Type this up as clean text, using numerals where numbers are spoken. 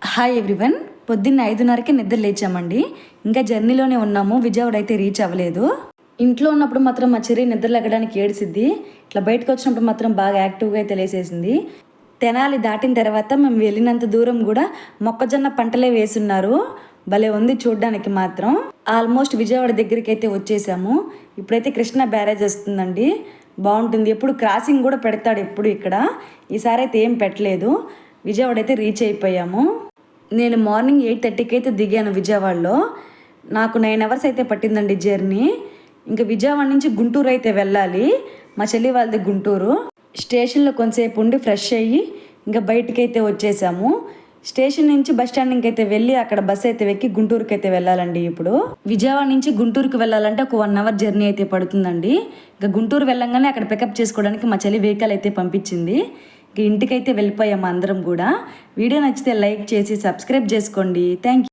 Hi everyone. పొద్దున్న 5:30కి నిద్ర లేచామండి. ఇంకా జర్నీలోనే ఉన్నాము. విజయవాడ అయితే రీచ్ అవ్వలేదు. ఇంట్లో ఉన్నప్పుడు మాత్రం మా చెర్రీ నిద్ర లెగడానికి ఏడ్చిద్ది. ఇట్లా బయటకు వచ్చినప్పుడు మాత్రం బాగా యాక్టివ్గా అయితే లేసేసింది. తెనాలి దాటిన తర్వాత మేము వెళ్ళినంత దూరం కూడా మొక్కజొన్న పంటలే వేసున్నారు. భలే ఉంది చూడడానికి మాత్రం. ఆల్మోస్ట్ విజయవాడ దగ్గరికి అయితే వచ్చేసాము. ఇప్పుడైతే కృష్ణా బ్యారేజ్ వస్తుందండి. బాగుంటుంది. ఎప్పుడు క్రాసింగ్ కూడా పెడతాడు ఎప్పుడు ఇక్కడ. ఈసారి అయితే ఏం పెట్టలేదు. విజయవాడ అయితే రీచ్ అయిపోయాము. నేను మార్నింగ్ 8:30కి అయితే దిగాను విజయవాడలో. నాకు 9 అవర్స్ అయితే పట్టిందండి జర్నీ. ఇంకా విజయవాడ నుంచి గుంటూరు అయితే వెళ్ళాలి. మా చెల్లి వాళ్ళది గుంటూరు. స్టేషన్లో కొంతసేపు ఉండి ఫ్రెష్ అయ్యి ఇంకా బయటికి అయితే వచ్చేసాము. స్టేషన్ నుంచి బస్ స్టాండ్కి అయితే వెళ్ళి అక్కడ బస్ అయితే ఎక్కి గుంటూరుకి అయితే వెళ్ళాలండి. ఇప్పుడు విజయవాడ నుంచి గుంటూరుకి వెళ్ళాలంటే ఒక 1 అవర్ జర్నీ అయితే పడుతుందండి. ఇంకా గుంటూరు వెళ్ళంగానే అక్కడ పికప్ చేసుకోవడానికి మా చెల్లి వెహికల్ అయితే పంపించింది. ఇంటికైతే వెళ్ళిపోయాము అందరం కూడా. వీడియో నచ్చితే లైక్ చేసి సబ్స్క్రైబ్ చేసుకోండి. Thank you.